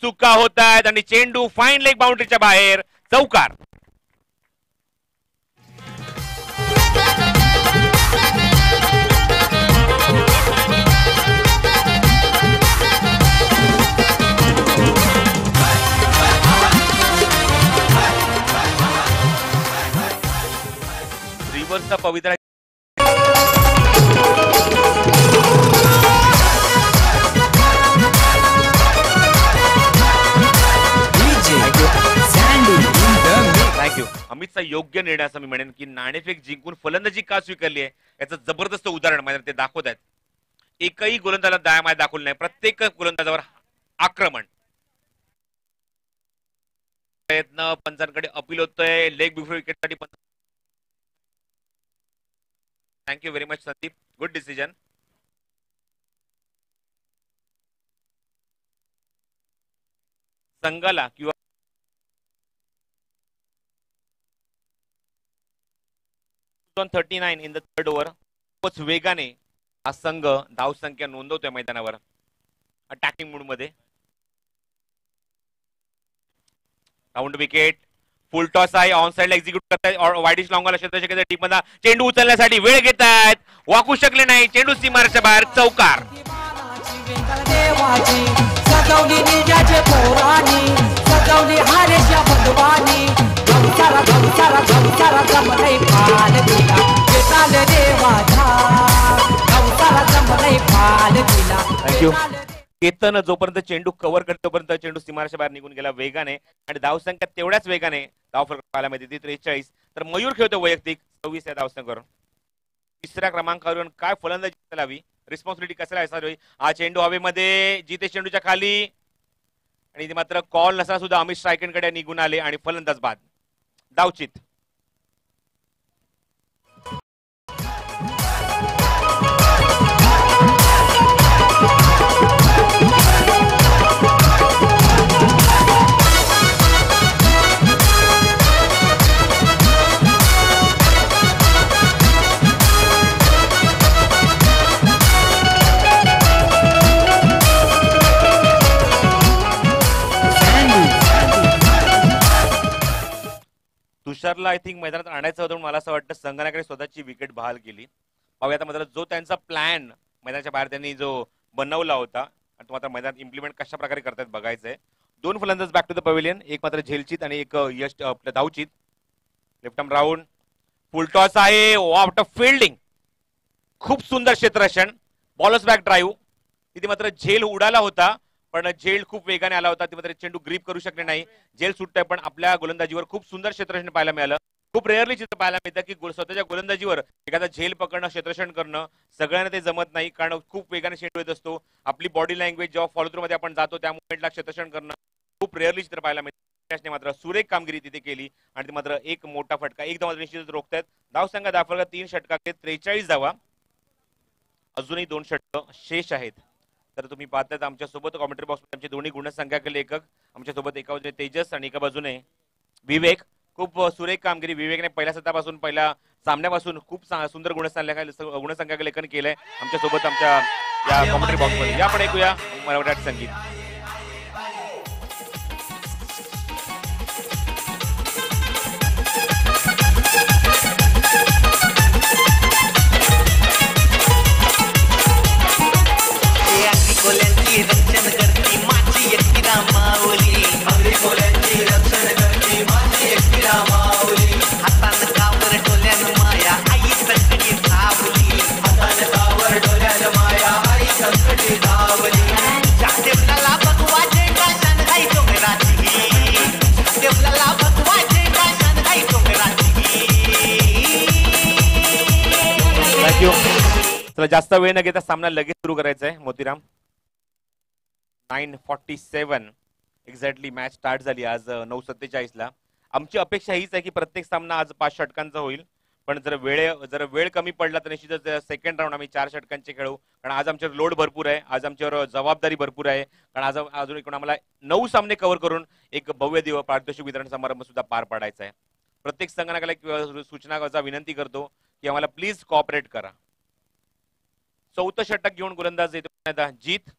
चुका होत आहेत आणि चेंडू फाईन लेग बाउंड्रीच्या बाहेर, चौकार. रिव्हर्सचा पवित्रा थँक्यू. अमितचा योग्य निर्णय असं मी म्हणेन की नाणेफेक जिंकून फलंदाजी का स्वीकारली आहे याचं जबरदस्त उदाहरण मैदानात ते दाखवत आहेत. एकही गोलंदाजाला दाया माय दाखवलं नाही, प्रत्येक गोलंदाजावर आक्रमण. प्रयत्न पंचांकडे अपील होतोय लेग बिफोर विकेटसाठी. Thank you very much Sandeep, good decision. संघाला किंवा इन द थर्ड ओव्हर खूपच वेगाने हा संघ धावसंख्या नोंदवतोय मैदानावर अटॅकिंग मूड मध्ये. राऊंड विकेट, फुल टॉस आहे, ऑन साइडला एक्झिक्यूट करतायत वाईडिश लॉंगला क्षेत्ररक्षकाच्या टीमला चेंडू उचलण्यासाठी वेळ घेत आहेत, वाकू शकले नाही, चेंडू सीमारेषेच्या बाहेर, चौकार. थँक्यू. केतन जोपर्यंत चेंडू कव्हर करतो तोपर्यंत चेंडू सीमारेषेच्या बाहेर निघून गेला वेगाने आणि धावसंख्या तेवढ्याच वेगाने धावफलक पाहायला मिळते 43. तर मयूर खेळतो वैयक्तिक 26 या धावसंख्येवर. तिसऱ्या क्रमांकावरून काय फलंदाजी करावी, रिस्पॉन्सिबिलिटी कशाला असावी. हा चेंडू हवेमध्ये जिथे चेंडूच्या खाली आणि मात्र कॉल नसताना सुद्धा अमित स्ट्रायकेंकडे निघून आले आणि फलंदाज बाद, धावचित. तुषारला आय थिंक मैदानात आणायचं होतं, मला असं वाटतं संघाकडे स्वतःची विकेट बहाल केली. पाहूया मात्र जो त्यांचा प्लॅन मैदानाच्या बाहेर त्यांनी जो बनवला होता आणि तो मात्र मैदानात इम्प्लिमेंट कशा प्रकारे करतात बघायचंय. दोन फलंदाज बॅक टू द पवेलियन, एक मात्र झेलचित आणि एक यश आपल्या धावचित. Left arm round, full toss आहे, आउट ऑफ फिल्डिंग, खूप सुंदर क्षेत्ररक्षण, बॉलर्स बॅक ड्राईव्ह. तिथे मात्र झेल उडाला होता पण झेल खूप वेगाने आला होता, मात्र चेंडू ग्रीप करू शकले नाही. झेल सुटतोय पण आपल्या गोलंदाजीवर खूप सुंदर क्षेत्ररक्षण पाहायला मिळालं. खूप रेअरली चित्र पाहायला मिळतं की स्वतःच्या गोलंदाजीवर एखादा झेल पकडणं, क्षेत्ररक्षण करणं सगळ्यांना ते जमत नाही, कारण खूप वेगाने चेंडू येत असतो. आपली बॉडी लँग्वेज जेव्हा फॉलो थ्रू मध्ये आपण जातो त्या मुवमेंटला क्षेत्ररक्षण करणं खूप रेअरली चित्र पाहायला मिळतं. मात्र सुरेख कामगिरी तिथे केली आणि मात्र एक मोठा फटका, एक धाव निश्चितच रोखतायत. धावसंख्या दाखवला 3 षटकात 43 धावा, अजूनही 2 षटक शेष आहेत. तर तुम्ही पाहताय आमच्या सोबत कॉमेंट्री बॉक्स मध्ये आमचे दोन्ही गुणसंख्याक लेखक आमच्या सोबत, एका बाजूने तेजस आणि एका बाजूने विवेक. खूप सुरेख कामगिरी विवेकने पहिल्या सत्रापासून, पहिल्या सामन्यापासून खूप सुंदर गुणसंख्याक लेखन केलंय आमच्या सोबत आमच्या या कॉमेंट्री बॉक्स मध्ये. आपण ऐकूया मराठी संगीत. रक्षण करती माझी एकटी रामावली, कोल्यांची रक्षण करती माझी एकटी रामावली. हातानं कावर डोल्यानं माया आई संकटी धावली, हातानं कावर डोल्यानं माया आई संकटी धावली. देवला भगवा झेंडा शानदाई डोंगराची, देवला भगवा झेंडा शानदाई डोंगराची. थँक्यू. चला जास्त वेळ न घेता सामना लगेच सुरू करायचा आहे. मोतीराम 9:47 एक्झॅक्टली मॅच स्टार्ट झाली आज 9:47 ला. आमची अपेक्षा हीच आहे की प्रत्येक सामना आज 5 षटकांचा होईल, पण जर वेळ कमी पडला तर निश्चितच सेकंड राऊंड आम्ही 4 षटकांचे खेळू, कारण आज आमच्यावर लोड भरपूर आहे, आज आमच्यावर जबाबदारी भरपूर आहे. कारण आज अजून एकूण आम्हाला 9 सामने कव्हर करून एक भव्य दिव्य पारितोषिक वितरण समारंभ सुद्धा पार पाडायचा आहे. प्रत्येक संघाला सूचना विनंती करतो की आम्हाला प्लीज कॉपरेट करा. 4थं षटक घेऊन गोलंदाज येतो जीत.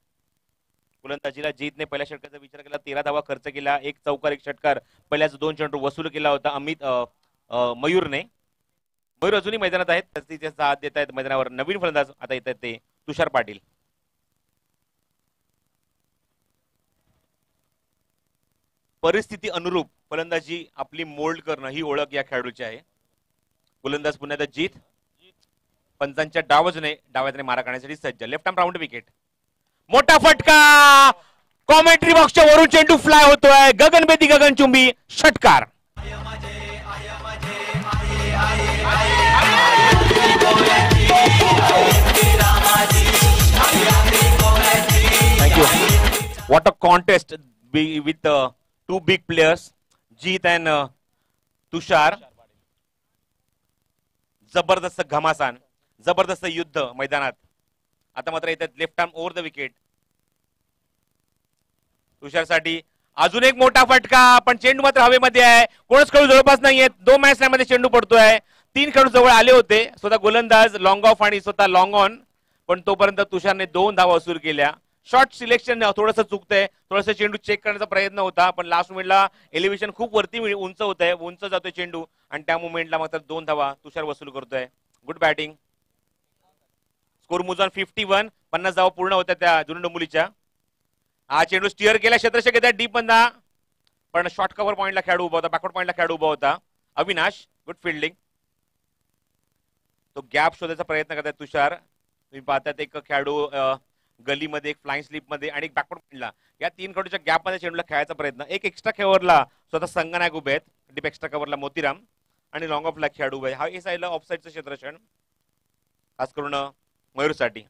गोलंदाजीला जीतने पहिल्या षटकाचा विचार केला, 13 धावा खर्च केला, एक चौकार एक षटकार, पहिल्याच 2 चेंडू वसूल केला होता मयूरने. मयूर अजूनही मैदानात आहेत, त्याचे साथ देत आहेत मैदानावर नवीन फलंदाज आता येत आहेत ते तुषार पाटील. परिस्थिती अनुरूप फलंदाजी आपली मोल्ड करणं ही ओळख या खेळाडूची आहे. गोलंदाज पुन्हा एकदा जीत, पंचांच्या डाव्याने मारा करण्यासाठी सज्ज. लेफ्ट आर्म राऊंड विकेट, मोठा फटका, कॉमेंट्री बॉक्सच्या वरून चेंडू फ्लाय होतोय, गगनभेदी गगनचुंबी षटकार. Thank you. What a contest with two big players, Jeet and Tushar. जबरदस्त घमासान, जबरदस्त युद्ध मैदानात. आता मात्र येतात left arm over the wicket. तुषारसाठी अजून एक मोठा फटका, पण चेंडू मात्र हवेमध्ये आहे, कोणच खेळू जवळपास नाहीये. 2 मॅच मध्ये चेंडू पडतोय, 3 खेळाडू जवळ आले होते, स्वतः गोलंदाज लॉंग ऑफ आणि स्वतः लॉंग ऑन, पण तोपर्यंत तुषारने 2 धावा वसूल केल्या. शॉर्ट सिलेक्शन थोडंसं चुकतंय, थोडंसं चेंडू चेक करण्याचा प्रयत्न होता, पण लास्ट मोमेंटला एलिव्हेशन खूप वरती उंच होत आहे, उंच जातोय चेंडू, आणि त्या मोमेंटला मात्र 2 धावा तुषार वसूल करतोय. Good batting. स्कोर मुजान 51, 50 धावा पूर्ण होत्या त्या जुनून डोंबिवलीच्या. हा चेंडू स्टिअर केला, क्षेत्ररक्षक येतात डीप मधला, पण शॉर्ट कव्हर पॉईंटला खेळाडू उभा होता, बॅकवर्ड पॉईंटला खेळाडू उभा होता अविनाश. Good fielding. तो गॅप शोधायचा प्रयत्न करतात तुषार. तुम्ही पाहतात एक खेळाडू गलीमध्ये, एक फ्लाइंग स्लिप मध्ये आणि एक बॅकवर्ड पॉईंटला, या 3 खेळाडूच्या गॅप मध्ये चेंडूला खेळायचा प्रयत्न. एक एक्स्ट्रा कव्हरला स्वतः संगनायक उभे आहेत, डीप एक्स्ट्रा कव्हरला मोतीराम, आणि लॉंग ऑफला खेळाडू उभे. हा ए साईडला ऑफ साईडचं क्षेत्ररक्षण खास करून मयूरसाठी.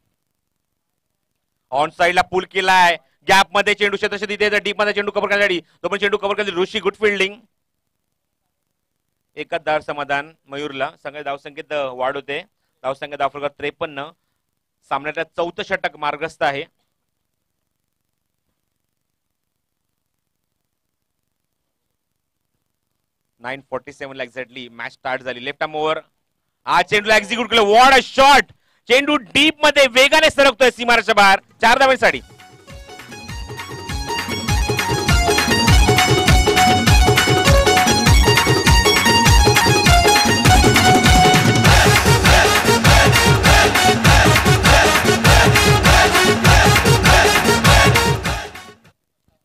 ऑन साईडला पुल केलाय, गॅप मध्ये चेंडू क्षेत्ररक्षक तिथे डीप मध्ये चेंडू कव्हर करण्यासाठी, तो पण चेंडू कव्हर करतील ऋषी. Good fielding. एकच धार समाधान मयूरला. संघ धावसंख्येत वाढ होते, धावसंख्या धावफलकात 53. सामन्यातल्या 4थं षटक मार्गस्थ आहे. .947 एक्झॅक्टली मॅच स्टार्ट झाली. लेफ्ट आर्म ओव्हर, हा चेंडूला एक्झिक्यूट केलं. What a shot. चेंडू डीप मध्ये वेगाने सरकतोय सीमारेषेच्या बाहेर. 4 धावांसाठी.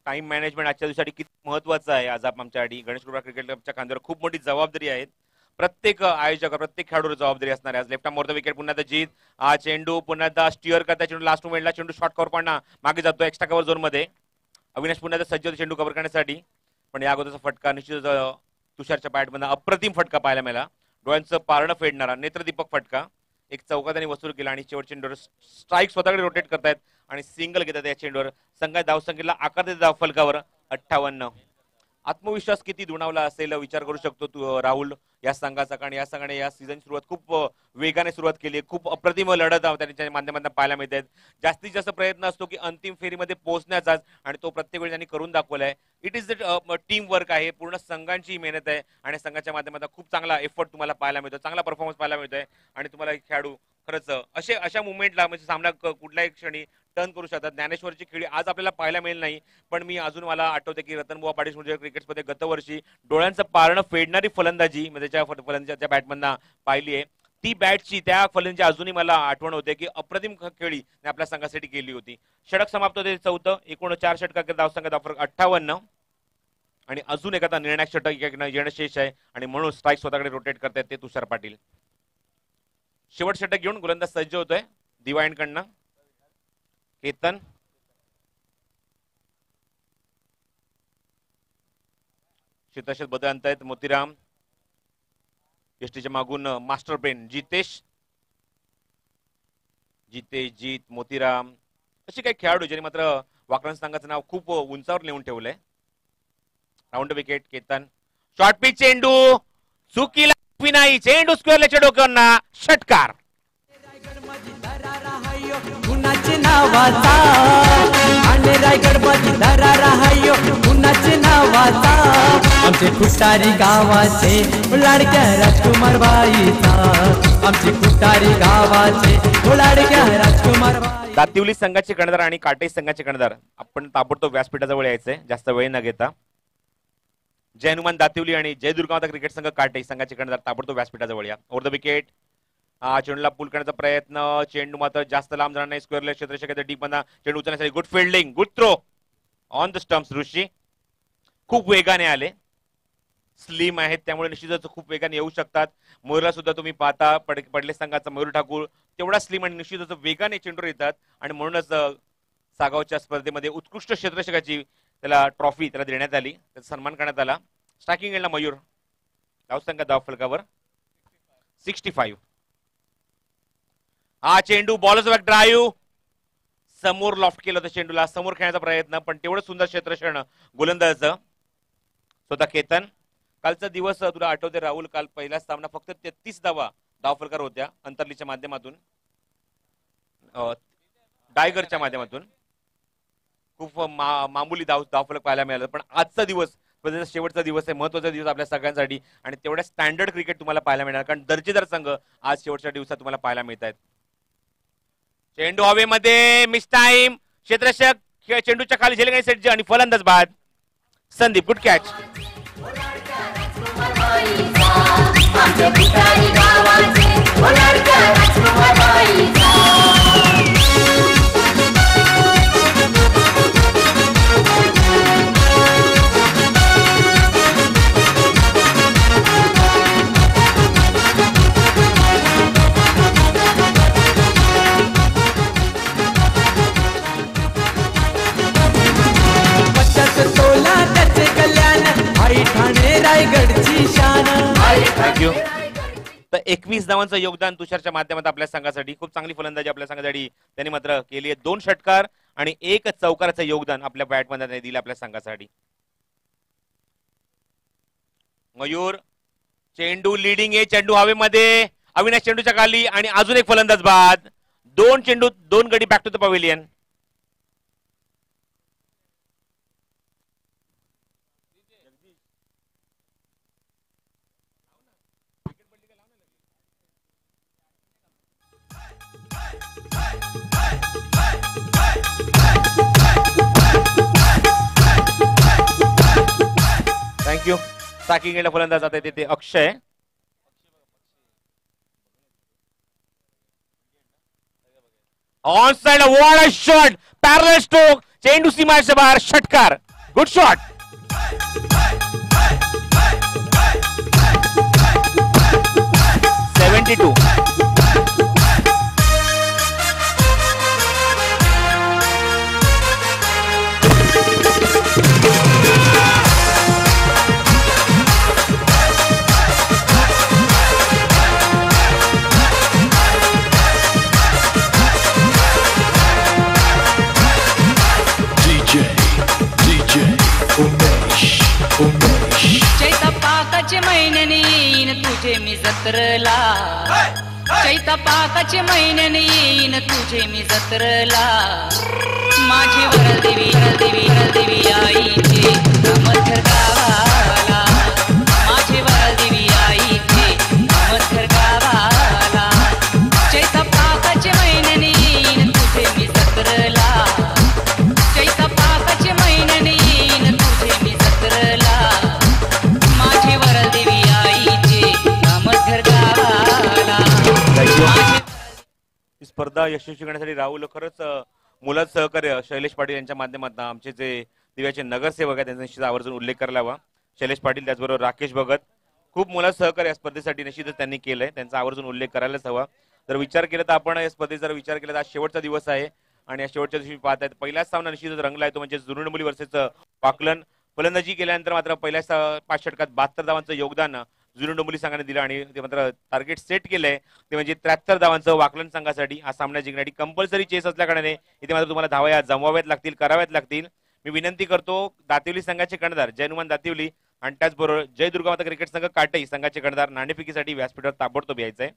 टाइम मॅनेजमेंट आजच्या दिवसासाठी किती महत्वाचं आहे आज आमच्यासाठी. गणेश कृपा क्रिकेट क्लबच्या खांद्यावर खूप मोठी जबाबदारी आहे. प्रत्येक आयोजक, प्रत्येक खेळाडूवर जबाबदारी असणार आहे. आज left arm over the wicket, पुन्हा एकदा जीत. हा चेंडू पुन्हा एकदा स्टिअर करता, चेंडू लास्ट मोमेंटला चेंडू शॉर्ट कव्हर पडणार मागे जातो एक्स्ट्रा कव्हर झोन मध्ये. अविनाश पुन्हा एकदा सज्ज होतो चेंडू कव्हर करण्यासाठी, पण या अगोदरचा फटका निश्चित तुषारच्या बॅटमधून अप्रतिम फटका पाहायला मिळाला. डोळ्यांचं पारणं फेडणारा नेत्रदीपक फटका. एक चौकादानी वसूल केला आणि शेवट चेंडूवर स्ट्राईक स्वतःकडे रोटेट करतायत आणि सिंगल घेतात या चेंडूवर. संघाच्या धावसंख्येला आकार देतात धाव फलकावर 58. आत्मविश्वास किती दुणावला असेल विचार करू शकतो तू राहुल या संघाचा, कारण या संघाने या सीझन सुरुवात खूप वेगाने सुरुवात केली. खूप अप्रतिम लढत त्यांच्या माध्यमातून पाहायला मिळत आहेत. जास्तीत जास्त प्रयत्न असतो की अंतिम फेरीमध्ये पोहोचण्याचा, आणि तो प्रत्येक वेळी त्यांनी करून दाखवलाय. इट इज टीम वर्क आहे, पूर्ण संघांची मेहनत आहे, आणि संघाच्या माध्यमातून खूप चांगला एफर्ट तुम्हाला पाहायला मिळतो, चांगला परफॉर्मन्स पाहायला मिळतोय. आणि तुम्हाला खेळाडू खरंच अशा मुवमेंटला म्हणजे सामना कुठल्याही क्षणी टर्न करू शकतात. ज्ञानेश्वरची खेळी आज आपल्याला पाहायला मिळेल नाही, पण मी अजून मला आठवते की रतनबुवा पाटील म्हणजे क्रिकेटमध्ये गतवर्षी डोळ्यांचं पारणं फेडणारी फलंदाजी म्हणजे त्या फलंदाजाच्या बॅटमधनं पाहिली आहे. ती बॅटची त्या फलंदाजी अजूनही मला आठवण होते की अप्रतिम खेळी आपल्या संघासाठी केली होती. षटक समाप्त होते 4. एकूण 4 षटकात धावसंख्या धावफलक 58, आणि अजून एखादा निर्णायक षटक येणं शेष आहे, आणि म्हणून स्ट्राईक स्वतःकडे रोटेट करतायत ते तुषार पाटील. शेवट षटक घेऊन गोलंदाज सज्ज होतोय दिवाळीकडनं. केतन, क्षेत्रक्षेत्र बदल आणतायत मोतीराम. यष्टीच्या मागून मास्टर ब्रेन जितेश, जीत, मोतीराम असे काही खेळाडू ज्यांनी मात्र वाकरण संघाचं नाव खूप उंचावर नेऊन ठेवलंय. Round wicket Ketan. Short pitch चेंडू चुकीला नाही, चेंडू स्क्वेअरच्या डोक्यावर षटकार. कुणाचे नावाचा आणि रायगड मध्ये दरारा हायो कुणाचे नावाचा. आमचे खुटारी गावाचे लाडक्या राजकुमार बाईचा, आमचे खुटारी गावाचे लाडक्या राजकुमार बाई. दातिवली संघाचे कर्णधार आणि काटे संघाचे कर्णधार आपण ताबडतोब व्यासपीठाजवळ यायचंय जास्त वेळ न घेता. जय हनुमान दातिवली आणि जय दुर्गामाता क्रिकेट संघ काटे संघाचे कर्णधार ताबडतोब व्यासपीठाजवळ या. Over the wicket. चेंडूला पुल करण्याचा प्रयत्न, चेंडू मात्र जास्त लांब जाणार नाही. स्क्वेअरला क्षेत्ररक्षकाच्या डीप मध्ये चेंडू उचलण्यासाठी good fielding, good throw on the stumps. Rishi खूप वेगाने आले, स्लिम आहेत त्यामुळे निश्चितच खूप वेगाने येऊ शकतात. मयूरला सुद्धा तुम्ही पाहता, पडले संघाचा मयूर ठाकूर तेवढा स्लिम आणि निश्चितच वेगाने चेंडूवर येतात आणि म्हणूनच सागावच्या स्पर्धेमध्ये उत्कृष्ट क्षेत्ररक्षकाची त्याला ट्रॉफी त्याला देण्यात आली, त्याचा सन्मान करण्यात आला. स्ट्रायकिंग एंडला मयूर, धावसंख्या धाव फलकावर 65. हा चेंडू बॉलच बॅक ड्राईव्ह समोर लॉफ्ट केलं होतं, चेंडूला समोर खेळण्याचा प्रयत्न, पण तेवढं सुंदर क्षेत्ररक्षण गोलंदाजाचं. स्वतः केतन, कालचा दिवस तुला आठवते राहुल, काल पहिला सामना फक्त 33 धाव फलकार होत्या अंतरलीच्या माध्यमातून, डायगरच्या माध्यमातून खूप मामूली धावफलक पाहायला मिळालं. पण आजचा दिवस शेवटचा दिवस आहे, महत्वाचा दिवस आपल्या सगळ्यांसाठी आणि तेवढ्या स्टँडर्ड क्रिकेट तुम्हाला पाहायला मिळणार, कारण दर्जेदार संघ आज शेवटच्या दिवसात तुम्हाला पाहायला मिळत आहेत. चेंडू हवेमध्ये, मिस टाइम, क्षेत्ररक्षक चेंडूच्या खाली झेलगाई सेट आणि फलंदाज बाद. Sandeep, good catch. रायगडची शान. थँक्यू. तर 21 धावांचं योगदान तुषारच्या माध्यमात आपल्या संघासाठी, खूप चांगली फलंदाजी आपल्या संघासाठी त्यांनी मात्र केली आहे. 2 षटकार आणि 1 चौकाराचं योगदान आपल्या बॅटमध्ये दिलं आपल्या संघासाठी. मयूर, चेंडू लिडिंग आहे, चेंडू हवेमध्ये, अविनाश चेंडूच्या खाली आणि अजून एक फलंदाज बाद. 2 चेंडू 2 गडी back to the pavilion. Thank you. Striking एंडला फलंदाज आता येते Akshay. On side, what a shot, parallel stroke, चेंडू सीमाच्या बाहेर, षटकार, गुड शॉट. चैतपाकाचे महिन्याने येईन तुझे मी जत्रला, चैतपाकाचे महिन्याने येईन तुझे मी जत्रला. माझी वरदेवी वरदेवी वरदेवी आईचे मथर गावाला, माझी वरदेवी आईचे मथर गावाला. चैतपाकाचे महिन्याने येईन तुझे मी जत्रला, चैतपाकाचे महिन्याने येईन तुझे मी जत्रला. माझी वरदेवी आईचे मथर गावाला. स्पर्धा यशस्वी करण्यासाठी राहुल खरंच मुलात सहकार्य शैलेश पाटील यांच्या माध्यमातून आमचे जे दिव्याचे नगरसेवक आहेत त्यांचा निश्चित आवर्जून उल्लेख करायला हवा. शैलेश पाटील, त्याचबरोबर राकेश भगत, खूप मुलात सहकार्य या स्पर्धेसाठी निश्चितच त्यांनी केलंय, त्यांचा आवर्जून उल्लेख करायलाच हवा. जर विचार केला तर आपण या स्पर्धेचा जर विचार केला तर आज शेवटचा दिवस आहे आणि या शेवटच्या दिवशी पाहत आहेत पहिलाच सामना निश्चितच रंगला आहे तो म्हणजे जुनुडमुली वर्सेस वाकलन. फलंदाजी केल्यानंतर मात्र पहिल्या 5 षटकात 72 धावांचं योगदान जुनुडमुली संघाने दिलं आणि ते मात्र टार्गेट सेट केलंय ते म्हणजे 73 धावांचं वाकलन संघासाठी. हा सामना जिंकण्यासाठी कंपल्सरी चेस असल्याकारणाने इथे मात्र तुम्हाला धावा या जमवाव्यात लागतील, कराव्यात लागतील. मी विनंती करतो दातिवली संघाचे कर्णधार जय हनुमान दातिवली आणि त्याचबरोबर जय दुर्गामाता क्रिकेट संघ काटई संघाचे कर्णधार नाणेफेकीसाठी व्यासपीठावर ताबडतोब यायचंय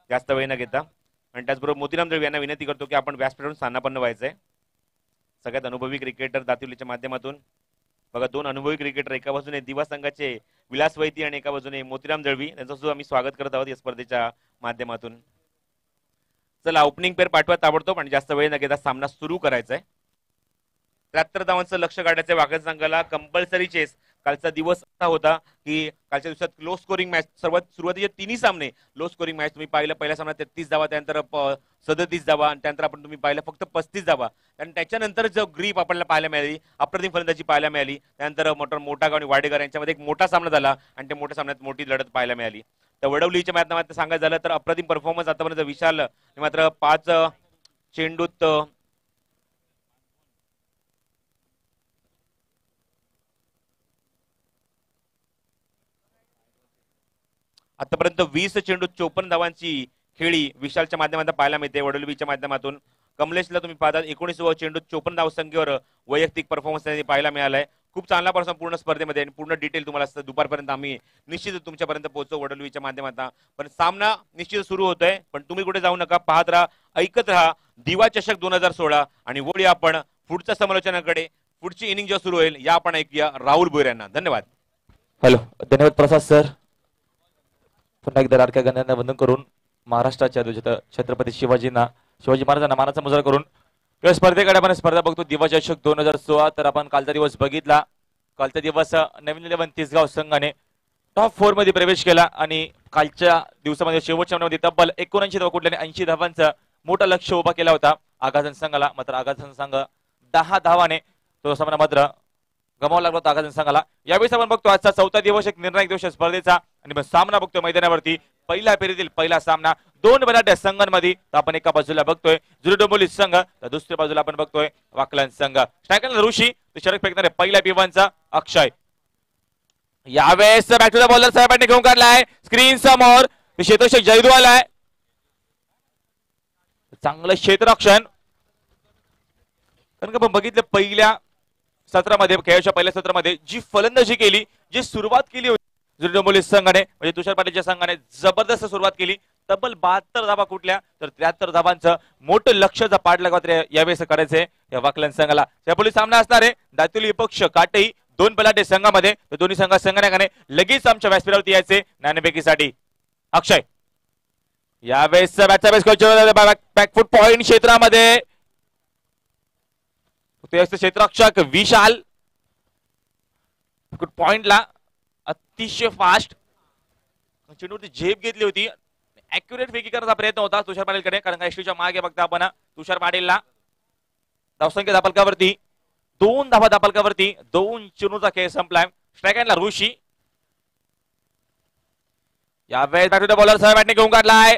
जास्त वेळ न घेता. आणि त्याचबरोबर मोतीराम दळवी यांना विनंती करतो की आपण व्यासपीठावरून स्थानापन्न व्हायचंय. सगळ्यात अनुभवी क्रिकेटर दातिवलीच्या माध्यमातून बघा 2 अनुभवी क्रिकेटर, एका बाजूने दिवा संघाचे विलास वैती आणि एका बाजूने मोतीराम दळवी, त्यांचं सुद्धा आम्ही स्वागत करत आहोत या स्पर्धेच्या माध्यमातून. चला ओपनिंग पेअर पाठवा ताबडतोब आणि जास्त वेळ न घेता सामना सुरू करायचा आहे. 73 धावांचं लक्ष काढायचं वाघन संघाला. Compulsory chess. कालचा दिवस असा होता की कालच्या दिवसात लो स्कोरिंग मॅच, सर्वात सुरुवातीचे तिन्ही सामने लो स्कोरिंग मॅच. तुम्ही पाहिलं पहिल्या सामन्यात 33 धावा, त्यानंतर 37 धावा आणि त्यानंतर आपण तुम्ही पाहिलं फक्त 35 धावा. आणि त्याच्यानंतर जो ग्रीप आपल्याला पाहायला मिळाली, अप्रतिम फलंदाजी पाहायला मिळाली. त्यानंतर मोठा आणि वाडेकर यांच्यामध्ये एक मोठा सामना झाला आणि त्या मोठ्या सामन्यात मोठी लढत पाहायला मिळाली. तर वडवलीच्या माध्यमात सांगायचं झालं तर अप्रतिम परफॉर्मन्स आतापर्यंत विशाल मात्र 5 चेंडूत आतापर्यंत 20 चेंडूत 54 धावांची खेळी विशालच्या माध्यमातून पाहायला मिळते. वडोलवीच्या माध्यमातून कमलेशला तुम्ही पाहता 19 चेंडूत 54 धावसंख्येवर वैयक्तिक परफॉर्मन्स त्यांनी पाहायला मिळालाय. खूप चांगला परफॉर्मन्स पूर्ण स्पर्धेमध्ये आणि पूर्ण डिटेल तुम्हाला दुपारपर्यंत आम्ही निश्चित तुमच्यापर्यंत पोहोचू वडोलवीच्या माध्यमातून. पण सामना निश्चित सुरू होतोय, पण तुम्ही कुठे जाऊ नका, पाहत राहा, ऐकत राहा दिवा चषक 2016 आणि वळूया आपण पुढच्या समालोचनाकडे. पुढची इनिंग जेव्हा सुरू होईल या आपण ऐकूया राहुल भोईर यांना. धन्यवाद. हॅलो, धन्यवाद प्रसाद सर. पुन्हा एकदा लाडक्या गण्यांना वंदन करून महाराष्ट्राच्या छत्रपती शिवाजी महाराजांना मानाचा मुजरा करून या स्पर्धेकडे आपण स्पर्धा बघतो दिवा चषक 2016. तर आपण कालचा दिवस बघितला. कालचा दिवस नवीन 11 तिसगाव संघाने टॉप 4 मध्ये प्रवेश केला आणि कालच्या दिवसामध्ये शेवटच्या मध्ये तब्बल 79 धावा कुठल्याने 80 धावांचा मोठा लक्ष उभा केला होता आघासन संघाला. मात्र आघासन संघ 10 धावाने तो सामना मात्र गमावा लागला होता आघासन संघाला. यावेळेस आपण बघतो आजचा 4था दिवस एक निर्णायक दिवस स्पर्धेचा आणि सामना बघतोय मैदानावरती. पहिल्या फेरीतील पहिला सामना 2 बलाढ्य संघांमध्ये. आपण एका बाजूला बघतोय जुरू डोंबिवली संघ, तर दुसऱ्या बाजूला आपण बघतोय वाकलन संघ. स्ट्रायकरला ऋषी, षटक फेकणारे पहिल्या पिवांचा अक्षय. यावेळेस बॅक टू द बॉलर साहेबांनी घेऊन काढलाय स्क्रीन समोर क्षेत्ररक्षक जयदू आलाय. चांगलं क्षेत्ररक्षण. कारण का आपण बघितलं पहिल्या सत्रामध्ये, खेळाच्या पहिल्या सत्रामध्ये जी फलंदाजी केली, जी सुरुवात केली होती जुरू डोंबिवली संघाने म्हणजे तुषार पाटीलच्या संघाने जबरदस्त सुरुवात केली. तब्बल 72 धावा कुठल्या तर 73 धावांचं मोठं लक्ष्याचा पाठ लागत यावेळेस करायचंय या वाकलन संघाला. त्यापुढे सामना असणार आहे दातुली पक्ष काटई 2 बलाढ्य संघामध्ये. तर दोन्ही संघाने लगेच आमच्या व्यासपीठावरती यायचे नाणेफेकीसाठी. अक्षय यावेळेस बॅकफुट पॉइंट क्षेत्रामध्ये क्षेत्ररक्षक विशाल पॉइंटला अतिशय फास्ट चेंडूवरती झेप घेतली होती. अॅक्युरेट फेकी करण्याचा प्रयत्न होता तुषार पाटीलकडे, कारण एसटीच्या मागे बघता आपण तुषार पाटीलला धावसंख्या दापलकावरती 2 धावा दापलकावरती 2 चेंडूचा खेळ संपलाय. स्ट्रायकरला ऋषी. यावेळेस बॅट टू द बॉलर साहेबांनी घेऊन काढलाय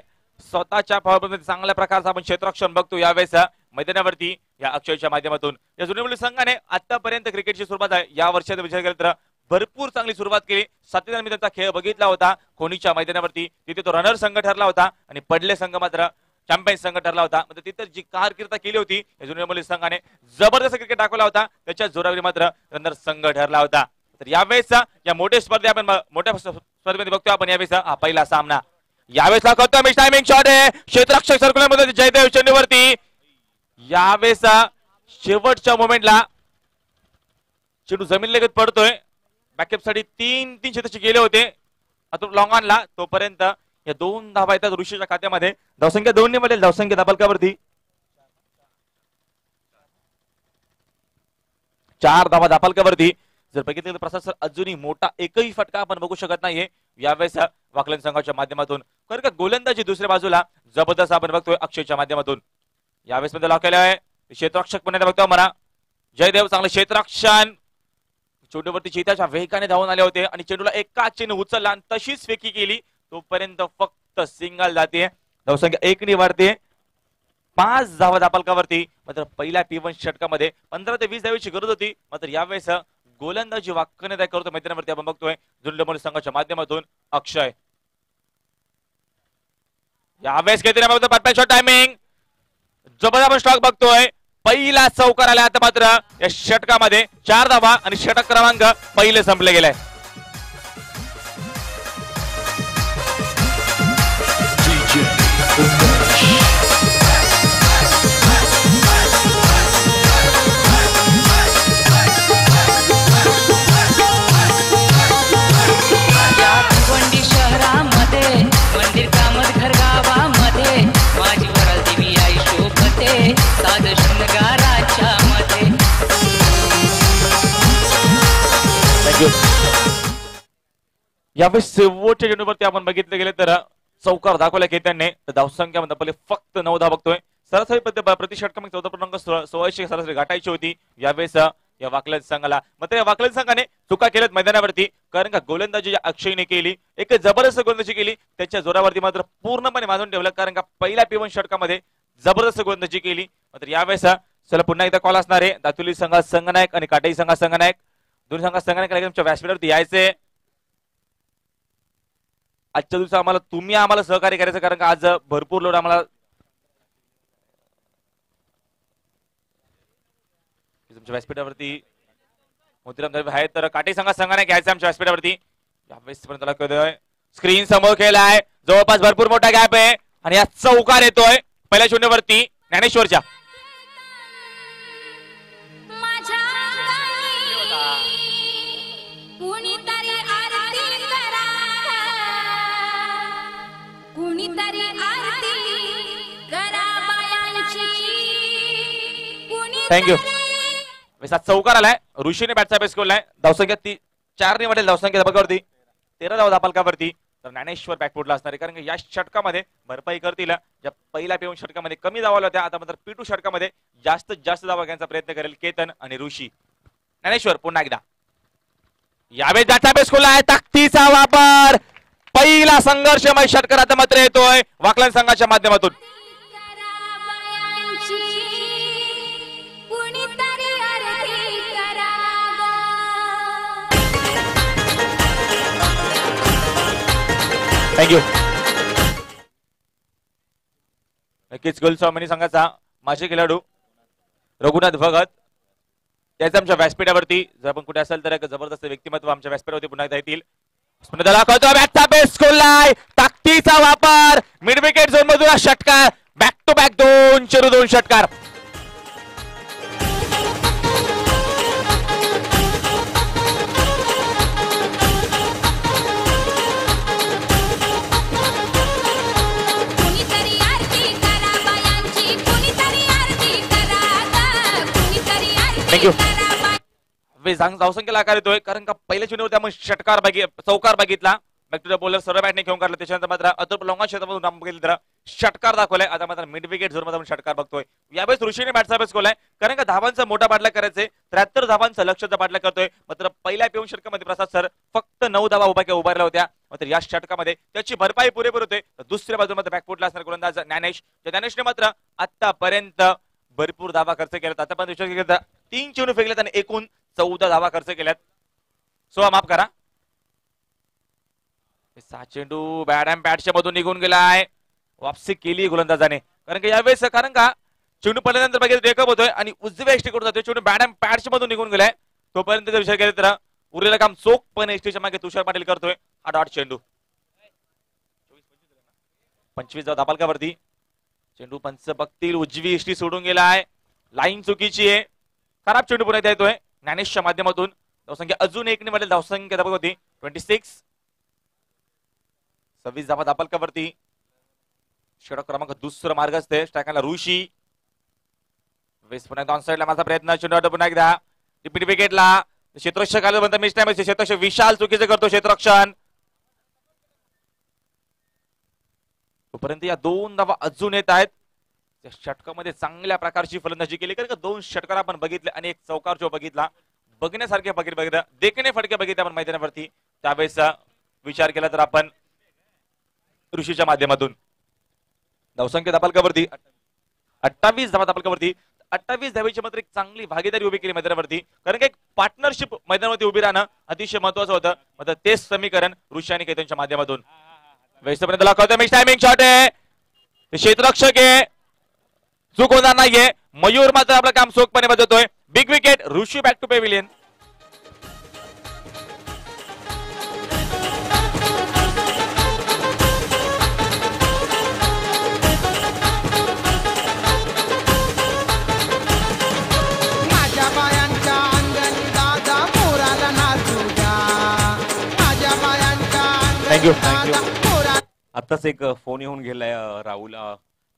स्वतःच्या फॉर्ममध्ये चांगल्या प्रकारचा आपण क्षेत्ररक्षण बघतो यावेळेस मैदानावरती या अक्षयच्या माध्यमातून. या जुनी संघाने आतापर्यंत क्रिकेटची सुरुवात आहे या वर्षाचा विचार केला तर भरपूर चांगली सुरुवात केली. 7 मी त्यांचा खेळ बघितला होता कोणीच्या मैदानावरती. तिथे तो रनर संघ ठरला होता आणि पडले संघ मात्र चॅम्पियन संघ ठरला होता. म्हणजे तिथे जी कारकीर्द केली होती जुनी संघाने जबरदस्त क्रिकेट दाखवला होता, त्याच्या जोरावर मात्र रनर संघ ठरला होता. तर यावेळेस या मोठ्या स्पर्धे आपण मोठ्या स्पर्धेमध्ये बघतो आपण यावेळेस हा पहिला सामना. यावेळेस दाखवतो मिस टायमिंग शॉट आहे क्षेत्ररक्षक सर्कुलर मध्ये जयदेव चेंडूवरती. यावेळेस शेवटच्या मोमेंटला चेंडू जमीन लगत पडतोय. बॅकअप साठी 3 क्षेत्ररक्षक गेले होते आता लॉंग ऑनला. तोपर्यंत या 2 धावा येतात ऋषीच्या खात्यामध्ये. धावसंख्या 2 ने मध्ये धावसंख्या दापलकावरती 4 धावा दापलकावरती. जर बघितलं तर प्रसाद सर अजूनही मोठा एकही फटका आपण बघू शकत नाहीये यावेळेस वाकलन संघाच्या माध्यमातून. कारण का गोलंदाजी दुसऱ्या बाजूला जबरदस्त आपण बघतोय अक्षयच्या माध्यमातून. यावेळेस मध्ये लॉक केलं आहे क्षेत्ररक्षक पण बघतो म्हणा जयदेव. चांगलं क्षेत्ररक्षण. चेंडूवरती चेताच्या वेगाने धावून आले होते आणि चेंडूला एकाच चेंडू उचलला आणि तशीच फेकी केली. तोपर्यंत फक्त सिंगल जाते. धावसंख्या 1 ने वाढते. 5 धावा दापलकावरती. मात्र पहिल्या P1 षटकामध्ये 15 ते 20 धावेची गरज होती. मात्र यावेळेस गोलंदाजी वाकणे करतो मैदानावरती आपण बघतोय जुनी संघाच्या माध्यमातून अक्षय. यावेळेस घेतले परफेक्ट शॉट टायमिंग जबरदस्त आपण स्ट्रोक बघतोय. पहिला चौकार आला आता मात्र या षटकामध्ये 4 धावा आणि षटक क्रमांक पहिले संपले गेले. या भिवंडी शहरामध्ये मंदिर कामत घर गावामध्ये माझी वरल देवी यावेळेस शेवटच्या चेंडूवरती आपण बघितलं गेले तर चौकार दाखवला केतनने, तर धावसंख्यामध्ये पहिले फक्त 9 धावा बघतोय. सरासरी प्रति षटकामध्ये 14.16 सरासरी गाठायची होती यावेळेस या वाकलन संघाला. मात्र या वाकलन संघाने चुका केल्यात मैदानावरती, कारण का गोलंदाजी अक्षयने केली, एक जबरदस्त गोलंदाजी केली, त्याच्या जोरावरती मात्र पूर्णपणे बांधून ठेवलं, कारण का पहिल्या P1 षटकामध्ये जबरदस्त गोलंदाजी केली. मात्र यावेळेस चला पुन्हा एकदा कॉल असणार आहे. दातुली संघात संघनायक आणि काटाई संघात संघनायक, दोन्ही संघात संघनायक तुमच्या व्यासपीठावरती यायचे. आजच्या दिवसा आम्हाला सहकार्य करायचं, कारण का आज भरपूर लोड आम्हाला तुमच्या व्यासपीठावरती मोतीराम दळवे आहेत, तर काटे संघात संघाने घ्यायचं आमच्या व्यासपीठावरती. स्क्रीन समोर केलाय, जवळपास भरपूर मोठा गॅप आहे आणि या चौकार येतोय पहिल्या शून्यवरती ज्ञानेश्वरच्या. थँक्यू. चौकार आलाय, ऋषीने बॅटचा बेस केलाय. धावसंख्या 4 ने वाढेल धावसंख्या धाबावरती 13 धावा धापालकावरती. तर ज्ञानेश्वर बॅकफुटला असणार आहे, कारण की या षटकामध्ये भरपाई करतील. ज्या पहिल्या P1 षटकामध्ये कमी धावा होत्या, आता मात्र P2 षटकामध्ये जास्तीत जास्त धावा घेण्याचा प्रयत्न करेल केतन आणि ऋषी. ज्ञानेश्वर पुन्हा एकदा यावेळेस बॅटचा बेस केलाय, ताकदीचा वापर, पहिला संघर्षमय षटकार आता मात्र येतोय वाकलन संघाच्या माध्यमातून. थँक्यू. नक्कीच गोलस्वामी संघाचा माजी खेळाडू रघुनाथ भगत त्याच आमच्या व्यासपीठावरती, जर आपण कुठे असेल तर एक जबरदस्त व्यक्तिमत्व आमच्या व्यासपीठावरती पुन्हा एकदा येतील. बॅटचा बेस खोललाय, ताकदीचा वापर, मिड विकेट झोन मधून षटकार, बॅक टू बॅक 2 षटकार. थँक्यू. धावसंख्येला आकार येतोय, कारण का पहिल्या चेंडूवरती आपण चौकार बघितला, बॅक टू द बॉलर सर्व बॅटने घेऊन काढला. त्याच्यानंतर मात्र अतुल लॉंगा क्षेत्रामधून बघितलं तर षटकार दाखवलाय. आता मात्र मिड विकेट झोन मध्ये आपण षटकार बघतोय. यावेळेस ऋषीने बॅटचा बेस केलाय, कारण का धावांचा मोठा पाठलाग करायचे, 73 धावांचा लक्ष्याचा पाठलाग करतोय. मात्र पहिल्या P1 षटकामध्ये प्रसाद सर फक्त 9 धावा उभारल्या होत्या. मात्र या षटकामध्ये त्याची भरपाई पुरेपूर होते. दुसऱ्या बाजूमध्ये बॅकफुटला असणार गोलंदाज ज्ञानेशने मात्र आतापर्यंत भरपूर धावा खर्च केल्यात. आता पण विचार केला 3 चेंडू फेकल्यात आणि एकूण 14 धावा खर्च केल्यात. माफ करा, 6 चेंडू बॅट अँड पॅडच्या मधून निघून गेलाय. वापसी केली गोलंदाजाने, कारण की यावेळेस चेंडू पडल्यानंतर बघितलं ब्रेकअप होतोय आणि उजव्या एसटी जातोय. चेंडू बॅट अँड पॅडच्या मधून निघून गेलाय. तोपर्यंत विचार केला तर उरलेलं काम चोखपणे एसटीच्या मागे तुषार पाटील करतोय. हा डॉट चेंडू 25 धापालकावरती. चेंडू पंच बघतील, उजवी एसटी सोडून गेलाय, लाईन चुकीची आहे. खराब चेंडू पुन्हा येतोय ज्ञानेशच्या माध्यमातून. धावसंख्या अजून 1 ने वाढेल, धावसंख्या धाबक होती 26. 26 धावा धापालकावरती. षटक क्रमांक दुसरं मार्ग असते स्ट्रायकरला ऋषी. वेस्ट पुन्हा एकदा ऑन साइडला माझा प्रयत्न, चेंडू पुन्हा एकदा रिपीट विकेटला. क्षेत्ररक्षक आलं म्हणतात मिस टाइम, क्षेत्ररक्षक विशाल चुकीचं करतो क्षेत्ररक्षण. तोपर्यंत या 2 धावा अजून येत आहेत. त्या षटकामध्ये चांगल्या प्रकारची फलंदाजी केली, कारण का 2 षटकार आपण बघितले आणि एक चौकार जो बघितला, बघण्यासारखे बघितलं, देखणे फटके बघितले आपण मैदानावरती. त्यावेळेस विचार केला तर आपण ऋषीच्या माध्यमातून धावसंख्या धापालकावरती 28 धावा धापालकावरती. 28 धावेची मात्र एक चांगली भागीदारी उभी केली मैदानावरती, कारण का एक पार्टनरशिप मैदानावरती उभी राहणं अतिशय महत्वाचं होतं. मात्र तेच समीकरण ऋषी आणि केतनच्या माध्यमातून. वेस्टपर्यंत दाखवतोय मिस टायमिंग शॉट आहे, क्षेत्ररक्षक आहे, चूक होणार नाहीये. मयूर मात्र आपलं काम चोखपणे बजावतोय. Big wicket, Rishi back to pavilion. माझ्या बायांच्या अंगणी दादा मोराला नाचू द्या, माझ्या बायांच्या थँक्यू. आताच एक फोन येऊन गेलाय राहुल.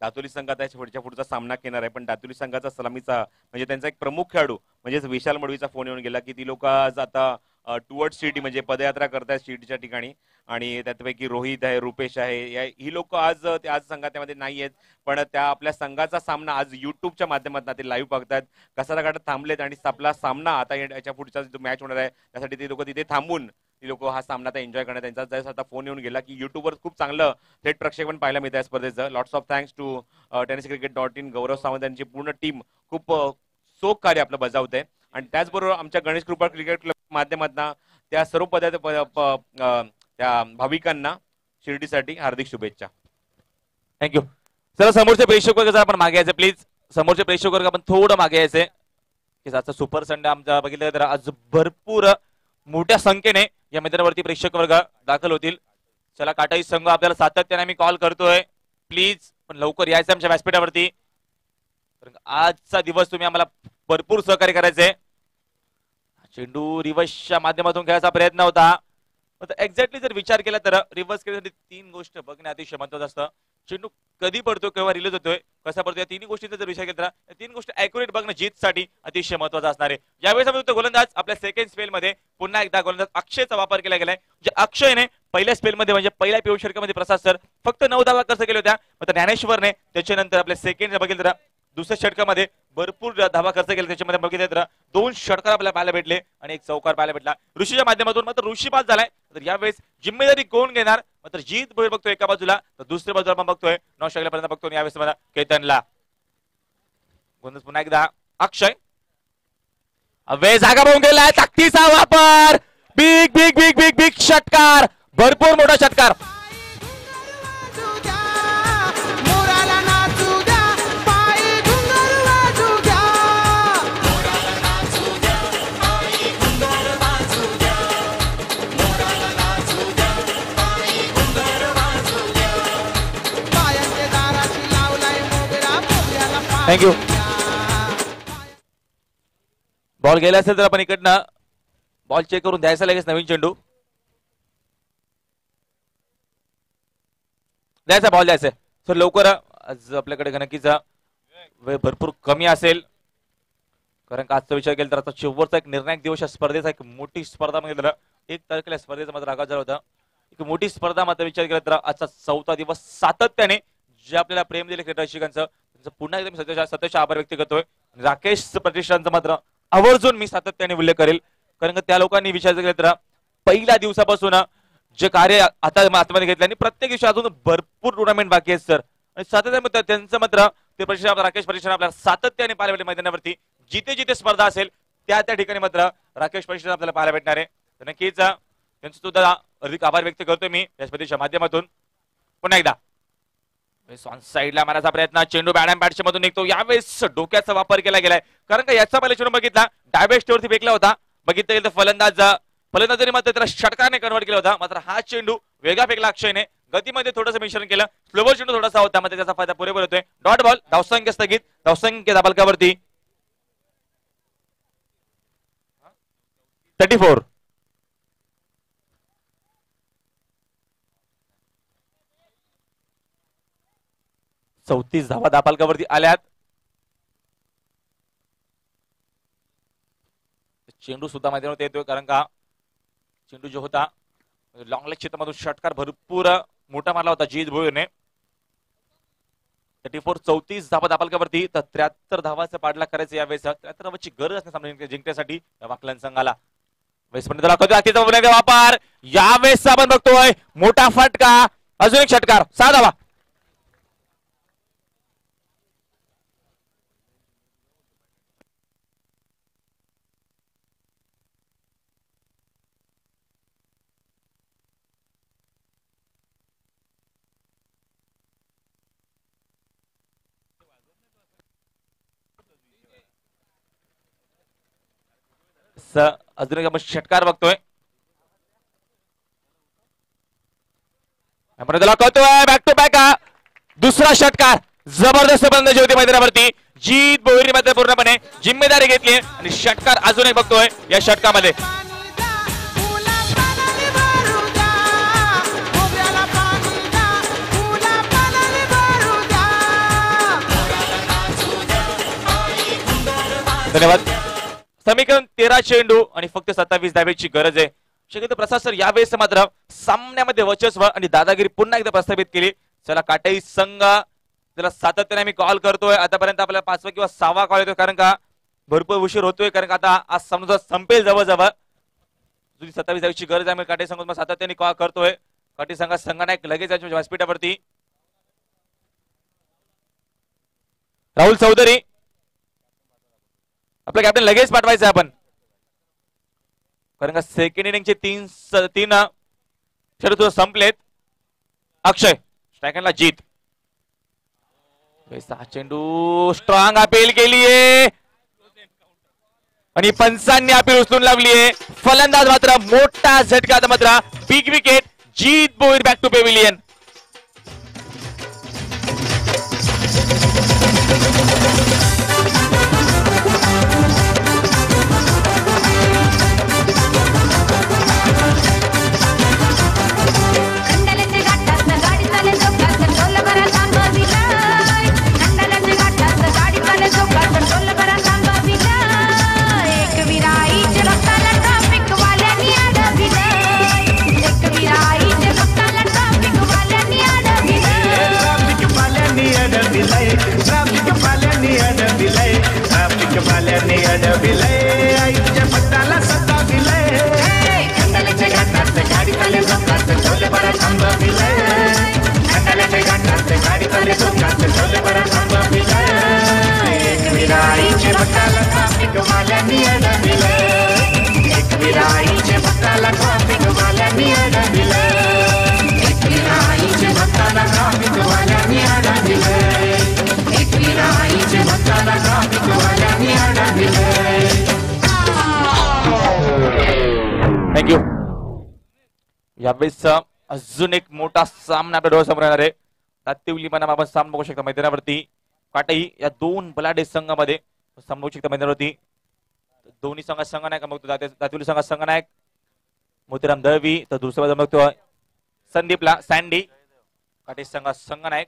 दातोली संघात पुढचा सामना घेणार आहे, पण दातोली संघाचा सलामीचा म्हणजे त्यांचा एक प्रमुख खेळाडू म्हणजेच विशाल मडवीचा फोन येऊन गेला की ती लोक आज आता टुवर्ड सिटी म्हणजे पदयात्रा करतायत सिटीच्या ठिकाणी. आणि त्यापैकी रोहित आहे, रुपेश आहे, ही लोक आज संघामध्ये नाही आहेत, पण त्या आपल्या संघाचा सामना आज युट्यूबच्या माध्यमातून ते लाईव्ह बघतात, कसा काढत थांबलेत आणि आपला सामना आता याच्या पुढचा जो मॅच होणार आहे त्यासाठी ते लोक तिथे थांबून ती लोक हा सामना आता एन्जॉय करणार. त्यांचा जर आता फोन येऊन गेला की युट्यूबवर खूप चांगलं थेट प्रक्षेपण पाहायला मिळतं या स्पर्धेचं. Lots of thanks to tenniscricket.in. Gaurav Sawant यांची पूर्ण टीम खूप चोख कार्य आपलं बजावते आणि त्याचबरोबर आमच्या गणेश कृपा क्रिकेट क्लब माध्यमातून त्या सर्व त्या भाविकांना शिर्डीसाठी हार्दिक शुभेच्छा. थँक्यू. चला समोरचे प्रेक्षक वर्ग आपण मागे यायचे प्लीज. समोरचे प्रेक्षक वर्ग आपण थोडं मागे यायचे की आजचा सुपर संडे आमचा बघितलं तर आज भरपूर मोठ्या संख्येने या मैदानावरती प्रेक्षक वर्ग दाखल होतील. चला काटाई संघ आपल्याला सातत्याने आम्ही कॉल करतोय प्लीज पण लवकर यायचं आमच्या व्यासपीठावरती. आजचा दिवस तुम्ही आम्हाला भरपूर सहकार्य करायचंय. चेंडू रिव्हर्सच्या माध्यमातून खेळायचा प्रयत्न होता. एक्झॅक्टली जर विचार केला तर रिव्हर्स केल्यासाठी तीन गोष्ट बघणे अतिशय महत्त्वाचं असतं. चेंडू कधी पडतोय, केव्हा रिलीज होतोय, कसा पडतोय, या तिन्ही गोष्टींचा जर विचार केला तर तीन गोष्टी अॅक्युरेट बघणं जीतसाठी अतिशय महत्त्वाचं असणार आहे. यावेळेस आपण गोलंदाज आपल्या सेकंड स्पेलमध्ये पुन्हा एकदा गोलंदाज अक्षयचा वापर केला गेलाय. जे अक्षयने पहिल्या स्पेलमध्ये म्हणजे पहिल्या पियुष षटकामध्ये प्रसाद सर फक्त 9 धावा खर्च केल्या होत्या, मात्र ज्ञानेश्वरने त्याच्यानंतर आपल्या सेकंड बघितलं तर दुसऱ्या षटकामध्ये भरपूर धावा खर्च केला. त्याच्यामध्ये बघितलं तर 2 षटकार आपल्याला पाहायला भेटले आणि 1 चौकार पाहायला भेटला ऋषीच्या माध्यमातून. मात्र ऋषी बाद झालाय. तर यावेळेस जिम्मेदारी कोण घेणार? मात्र जीत भोईर बघतोय एका बाजूला, तर दुसऱ्या बाजूला आपण बघतोय 9 षटकापर्यंत बघतोय यावेळेस मला केतनला. पुन्हा एकदा अक्षय वेळ जागा बघून गेलाय, ताकदीचा वापर, big big big big big षटकार, भरपूर मोठा षटकार. थँक्यू. बॉल गेला असेल तर आपण इकडनं बॉल चेक करून द्यायचा लगेच नवीन चेंडू द्यायचा, बॉल द्यायचा. सर लवकर, आज आपल्याकडे नक्कीचा वेळ भरपूर कमी असेल कारण का आजचा विचार केला तर आता शेवटचा एक निर्णायक दिवस स्पर्धेचा, एक मोठी स्पर्धा म्हणजे 1 तारखेला स्पर्धेचा मात्र आगाज झाला होता. एक मोठी स्पर्धा मात्र विचार केला तर आजचा 4था दिवस सातत्याने जे आपल्याला प्रेम दिले क्रीडा रसिकांचं त्यांचं पुन्हा एकदा मी सततचे आभार व्यक्त करतोय. राकेश प्रतिष्ठानचा मात्र आवर्जून मी सातत्याने उल्लेख करेल कारण का त्या लोकांनी विचार केला तर पहिल्या दिवसापासून जे कार्य आता हातामध्ये घेतलं आणि प्रत्येक दिवशी अजून भरपूर टुर्नामेंट बाकी आहेत सर आणि सातत्याने त्यांचं मात्र ते प्रतिष्ठान राकेश प्रतिष्ठान आपल्याला सातत्याने पाहायला भेटेल. मैदानावरती जिथे जिथे स्पर्धा असेल त्या ठिकाणी मात्र राकेश प्रतिष्ठान आपल्याला पाहायला भेटणार आहे. तर नक्कीच त्यांचं सुद्धा अधिक आभार व्यक्त करतोय मी या स्पर्धेच्या माध्यमातून. पुन्हा एकदा साईडला मारायचा प्रयत्न, चेंडू बॅट अँड बॅटच्या मधून निघतो. यावेळेस डोक्याचा वापर केला गेलाय कारण का याचा पहिला चेंडू बघितला डाव्या स्टोरवरती फेकला होता. बघितलं गेलं तर फलंदाजाने मात्र त्याला षटकाने कन्वर्ट केला होता. मात्र हा चेंडू वेगळा फेकला अक्षयने, गतीमध्ये थोडंसं मिश्रण केलं, स्लोवर चेंडू थोडासा होता, मात्र त्याचा फायदा पुरेपूर होतोय. डॉट बॉल, धावसंख्या स्थगित, धावसंख्या दाबलकावरती 34. चौतीस धावा दापालकावरती आल्यात. चेंडू सुद्धा मैदानावर येतोय कारण का चेंडू जो होता लॉंग लेग क्षेत्रामधून षटकार भरपूर मोठा मारला होता जीत भोईरने. 34 34 धावा दापालकावरती, तर 73 धावाचा पाठलाग करायचा यावेळेस. 73 धावाची गरज असते सामना जिंकण्यासाठी वाकलन संघाला. वापर यावेळेस आपण बघतोय मोठा फटका, अजून एक षटकार, 6 धावा. अजून एक आपण षटकार बघतोय. बॅक टू बॅक दुसरा षटकार, जबरदस्त बंदची होती मैदानावरती. जीत भोईर मात्र पूर्णपणे जिम्मेदारी घेतली आणि षटकार अजून एक बघतोय या षटकामध्ये. धन्यवाद. समीकरण 13 चेंडू आणि फक्त 27 धावेची गरज आहे. शक्यतो प्रसाद सर यावेळेस मात्र सामन्यामध्ये वर्चस्व आणि दादागिरी पुन्हा एकदा प्रस्थापित केली. चला काटाई संघ त्याला सातत्याने मी कॉल करतोय. आतापर्यंत आपल्याला 5वा किंवा 6वा कॉल येतोय, कारण का भरपूर उशीर होतोय, कारण का आता आज समजा संपेल जवळजवळ. जुनी 27 जायची गरज आहे. काटाई संघ सातत्याने कॉल करतोय. काटाई संघात संघनायक लगेच व्यासपीठावरती. राहुल चौधरी आपलं कॅप्टन लगेच पाठवायचं आपण, कारण का सेकंड इनिंगचे तीन षटक संपलेत. अक्षय स्ट्रायकरला जीत. चेंडू स्ट्रॉंग अपील केलीये आणि पंचांनी अपील उचलून लावलीये. फलंदाज मात्र मोठा झटका, मात्र big wicket. Jeet Boir back to pavilion. Thank you. यावेळेस अजून एक मोठा सामना आपल्या डोळ्यासमोर येणार आहे. तात्विलीपणा आपण सामना बघू शकता मैदानावरती. काटाई या दोन बलाढ्य संघामध्ये सामना बघू शकता मैदानावरती. दोन्ही संघात संघनायक बघतो. तात्विली संघात संघनायक मोतीराम दळवी, तर दुसऱ्या बाजूला बघतो संदीपला सँडी. काटाई संघात संघनायक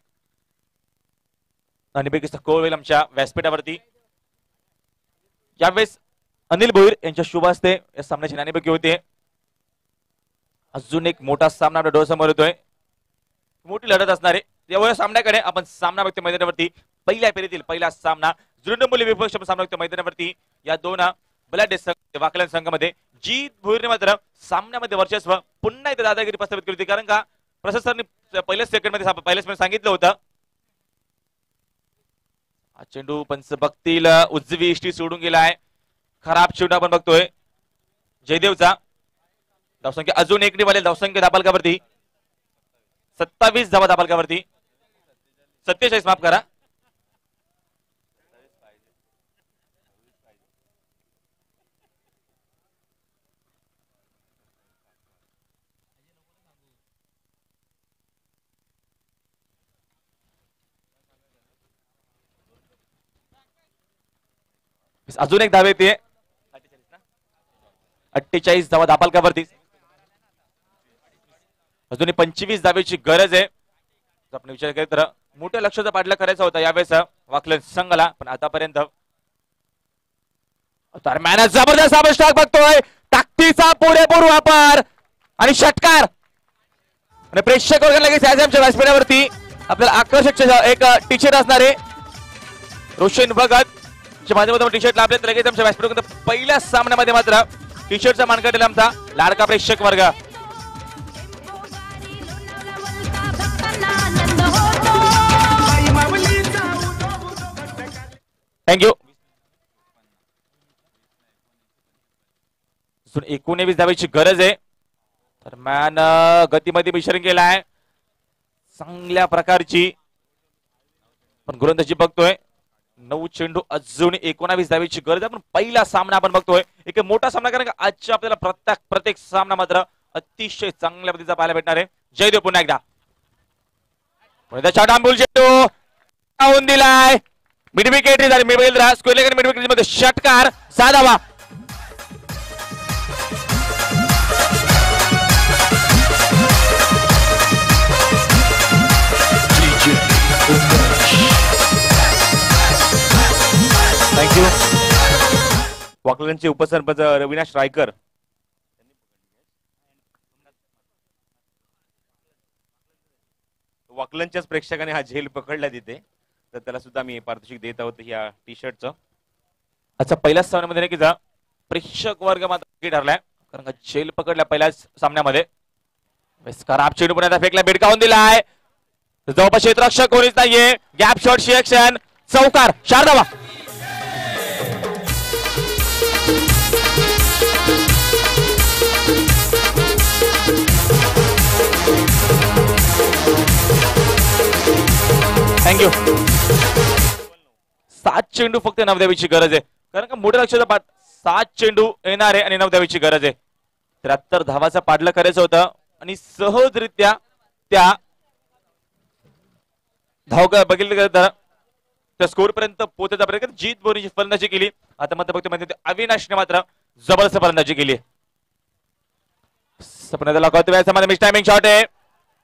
आणि बेकिस्ता कोळवेल आमच्या व्यासपीठावरती. यावेळेस अनिल भोईर यांच्या शुभ हस्ते या सामन्याची नाणेफेक होते. अजून एक मोठा सामना आपल्या डोळ्यासमोर येतोय. मोठी लढत असणार आहे. एवढ्या सामन्याकडे आपण सामना बघतो मैदानावरती. पहिल्या फेरीतील पहिला सामना जुरंडमुली विपक्ष सामना बघतो मैदानावरती. या दोन बलाढ्य संघ वाकलन संघामध्ये जीत भोईरने मात्र सामन्यामध्ये वर्चस्व पुन्हा एकदा दादागिरी प्रस्थापित केली होती, कारण का प्रसाद सरने पहिल्याच सेकंडमध्ये सांगितलं होतं. चेंडू पंच बघतील. उजवी इष्टी सोडून गेलाय. खराब चेंडू आपण बघतोय जयदेवचा. धावसंख्या अजून एक निघाले. धावसंख्या दाबालकावरती 27 धावा दाबालकावरती. 47 माफ करा. अजून एक धाव येते. 48 धावा दाबालकावरती. अजून 25 धावेची गरज आहे. आपण विचार केला तर मोठ्या लक्षाचा पाठला करायचा होता यावेळेस वाकलन संघाला, पण आतापर्यंत दरम्यान जबरदस्त आपण स्ट्राईक बघतोय. ताकदीचा पुरेपूर वापर आणि षटकार. आणि प्रेक्षक वर्ग लगेच आमच्या व्यासपीठावरती आपल्याला आकर्षक एक टी शर्ट असणार आहे. रोशन भगत माध्यमातून टी शर्ट लाभले तर लगेच आमच्या व्यासपीठावर पहिल्या सामन्यामध्ये मात्र टी शर्टचा मान काढलेला आमचा लाडका प्रेक्षक वर्ग. थँक्यू. 19 धावेची गरज आहे. दरम्यान गतीमध्ये मिश्रण केलाय चांगल्या प्रकारची, पण गोलंदाजी बघतोय. 9 चेंडू अजून 19 धावेची गरज आहे. पण पहिला सामना आपण बघतोय एक मोठा सामना, कारण आजच्या आपल्याला प्रत्येक सामना मात्र अतिशय चांगल्या पद्धतीचा पाहायला भेटणार आहे. जयदेव पुन्हा एकदा डांबूल चेंडू लावून दिलाय. मिड विकेट झाली. मिड विकेट मध्ये षटकार साधावा. वाकलनचे उपसरपंच रविनाश रायकर वाकलनच्याच प्रेक्षकाने हा झेल पकडला तिथे, तर त्याला सुद्धा मी पारितोषिक देत आहोत या टी शर्टचं. अच्छा, पहिल्याच सामन्यामध्ये की जा प्रेक्षक वर्ग मात्र ठरलाय, कारण का झेल पकडल्या पहिल्याच सामन्यामध्ये. खराब चेंडू पुण्याचा फेकला, भिडकावून दिलाय, जवळपास क्षेत्ररक्षक कोणीच नाहीये. गॅप शॉट सिलेक्शन, चौकार, 4 धावा. थँक्यू. 7 चेंडू फक्त नवद्यावीची गरज आहे, कारण का मोठ्या लक्षाचा पाठ 7 चेंडू येणार आहे आणि नवद्यावीची गरज आहे. 73 धावाचा पाडलं करायचं होतं आणि सहजरित्या त्या धाव बघितलं तर त्या स्कोर पर्यंत पोहोचायचा प्रयत्न जीत बोरीची फलंदाजी केली. आता मात्र बघतो म्हणजे अविनाशने मात्र जबरदस्त फलंदाजी केली. सपना त्याला टायमिंग शॉट आहे,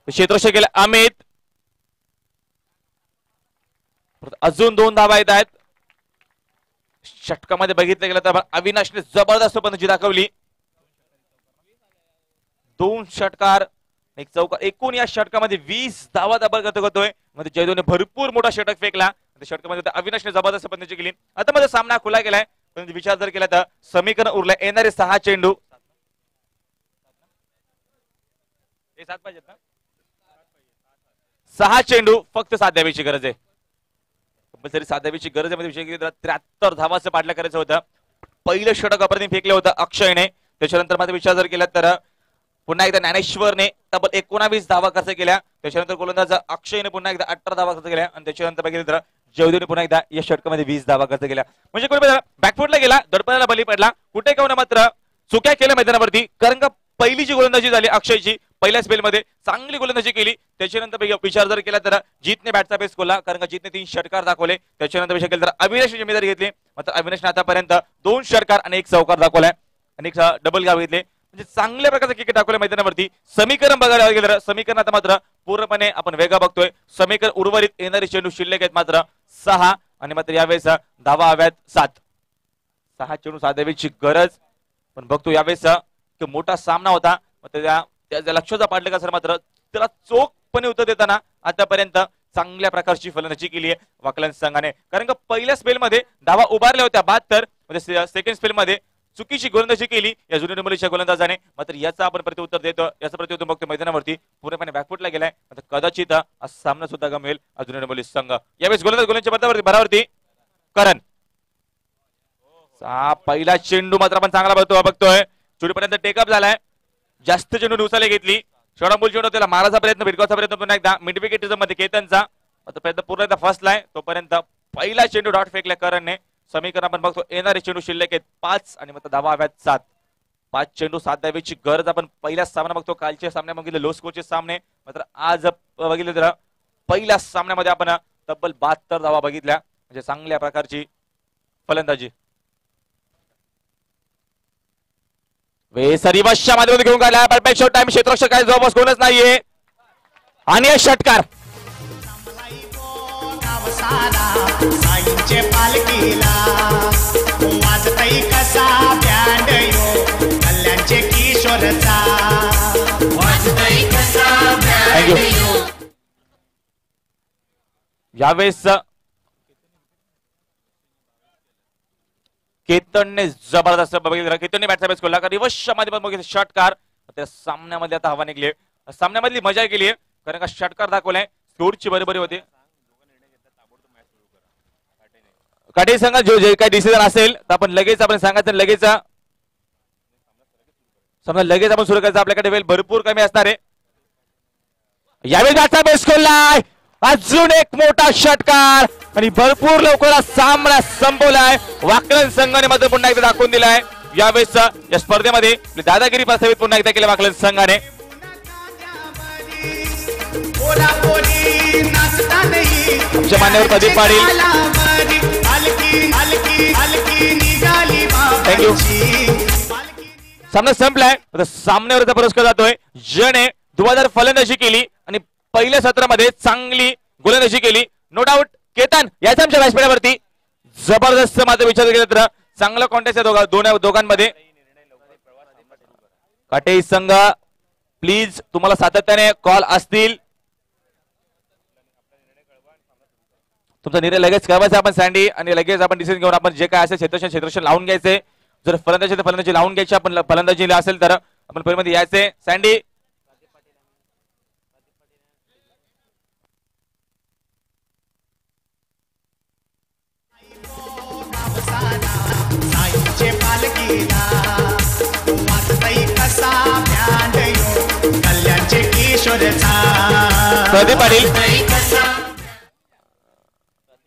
क्षेत्ररक्षक केलं अमित. अजून 2 धावा येत आहेत. षटकामध्ये बघितलं गेलं तर अविनाशने जबरदस्त फलंदाजी दाखवली. 2 षटकार, 1 चौकार, एकूण या षटकामध्ये 20 धावा करतोय. मध्ये जयदेवने भरपूर मोठा षटक फेकला. षटकामध्ये अविनाशने जबरदस्त फलंदाजी केली. आता मध्ये सामना खुला गेलाय, पण विचार जर केला तर समीकरण उरलं येणारे 6 चेंडू. 6 चेंडू फक्त 7 धावेची गरज आहे. कंपल्सरी 7 धावेची गरज आहे. विषय 73 धावाचं पाडलं करायचं होतं. पहिलं षटक अप्रतिम फेकलं होतं अक्षयने. त्याच्यानंतर मात्र विचार जर केला तर पुन्हा एकदा ज्ञानेश्वरने तब्बल 19 धावा खर्च केल्या. त्याच्यानंतर गोलंदाज अक्षयने पुन्हा एकदा 18 धावा खर्च केल्या आणि त्याच्यानंतर बघितलं तर जयदेवने पुन्हा एकदा या षटकामध्ये 20 धावा खर्च केल्या. म्हणजे कुठे बॅकफुटला गेला, दडपणाला बली पडला, कुठे का मात्र चुक्या केल्या मैदानावरती. कारण का पहिली जी गोलंदाजी झाली अक्षयची पहिल्या स्पेलमध्ये चांगली गोलंदाजी केली. त्याच्यानंतर विचार जर केला तर जीतने बॅटचा बेस खोला, कारण का जीतने 3 षटकार दाखवले. त्याच्यानंतर विचार केला तर अविनाशने जिम्मेदारी घेतली. मात्र अविनाशने आतापर्यंत 2 षटकार आणि 1 चौकार दाखवलाय आणि 1 डबल गाव घेतले. म्हणजे चांगल्या प्रकारचं क्रिकेट दाखवलं मैदानावरती. समीकरण बघायला गेलं तर समीकरण आता मात्र पूर्णपणे आपण वेगळा बघतोय. समीकरण उर्वरित येणारे चेंडू शिल्लक आहेत मात्र 6 आणि मात्र यावेळेस धावा हव्यात 7. 6 चेंडू 7 धावेची गरज, पण बघतो यावेळेस मोठा सामना होता. त्या लक्षाचा पाडलं का सर मात्र त्याला चोखपणे उत्तर देताना आतापर्यंत चांगल्या प्रकारची फलंदाजी केली आहे वाकलन संघाने. कारण का पहिल्या स्पेलमध्ये धावा उभारल्या होत्या 72, म्हणजे सेकंड स्पेलमध्ये चुकीची गोलंदाजी केली या जुनियर मुलीच्या गोलंदाजाने. मात्र याचा आपण प्रत्युत्तर देतो. याचं प्रत्युत्तर बघतो मैदानावरती पूर्णपणे बॅकफुटला गेलाय. कदाचित हा सामना सुद्धा गमवेल जुनियर मुली संघ. यावेळेस गोलंदाज भरावरती करण. पहिला चेंडू मात्र आपण चांगला बघतोय. चेंडूपर्यंत टेकअप झालाय, जास्त चेंडू उचलले घेतली. षडंबोल चेंडू त्याला मारायचा प्रयत्न, भिडकावचा प्रयत्न पुन्हा एकदा मिड विकेट मध्ये केतनचा. आता प्रयत्न पूर्ण एकदा फसलाय. तोपर्यंत पहिला चेंडू डॉट फेकल्या करणने. समीकरण आपण बघतो येणारे चेंडू शिल्लक आहेत 5 आणि मग धावा हव्यात 7. 5 चेंडू 7 धावेची गरज आपण पहिल्या सामना बघतो. कालच्या सामने बघितले लो स्कोरचे सामने, मात्र आज बघितले तर पहिल्या सामन्यामध्ये आपण तब्बल 72 धावा बघितल्या. म्हणजे चांगल्या प्रकारची फलंदाजी. सरीवशा मध्ये घेऊन गेला, परफेक्ट शॉट टाइम. क्षेत्ररक्षक काय जवळपास कोणच नाहीये आणि षटकार. साईंचे पालखीला वाजतई कसा बँड यो कल्याणचे किशोरचा वाजतई कसा बँड यो. यावेळेस केतनने जबरदस्त बघितलं. केतनने बॅटचा बेस खोलला. रिवर्स मध्ये पण बघितलं षटकार. त्या सामन्यामध्ये आता हवा निघली. सामन्यामधली मजा केली कारण का षटकार दाखवलाय. स्कोरची बरोबरी होते. काटे संघ जो जे काही डिसिजन असेल तर आपण लगेच सांगायचं, लगेच समजा लगेच आपण सुरू करायचं. आपल्याकडे वेळ भरपूर कमी असणार आहे. यावेळी बॅटचा बेस खोललाय. अजून एक मोठा षटकार आणि भरपूर लवकर सामना संपवलाय. वाकलन संघाने मात्र पुन्हा एकदा दाखवून दिलाय यावेळेस या स्पर्धेमध्ये दादागिरी प्रस्थापित पुन्हा एकदा केलं वाकलन संघाने. मान्यवर प्रदीप पाटील, थँक्यू. सामना संपलाय. सामन्यावरचा पुरस्कार जातोय ज्याने धुवाधार फलंदाजी केली आणि पहिल्या सत्रामध्ये चांगली गोलंदाजी केली. नो डाऊट केतन याच आमच्या व्यासपीठावरती जबरदस्त मात्र विचार केला तर चांगला कॉन्टेस्ट आहे दोघांमध्ये. काटे संघ प्लीज तुम्हाला सातत्याने कॉल असतील तुमचा निर्णय लगेच कळवायचा आपण सँडी आणि लगेच आपण डिसिजन घेऊन आपण जे काय असेल क्षेत्ररक्षण लावून घ्यायचे. जर फलंदाजी लावून घ्यायची आपण फलंदाजी असेल तर आपण पहिल्यांदा यायचे. सँडी साईचे पालखीला वाजतई कसा बँड यो कल्याणचे किशोरचा प्रदीप पाटील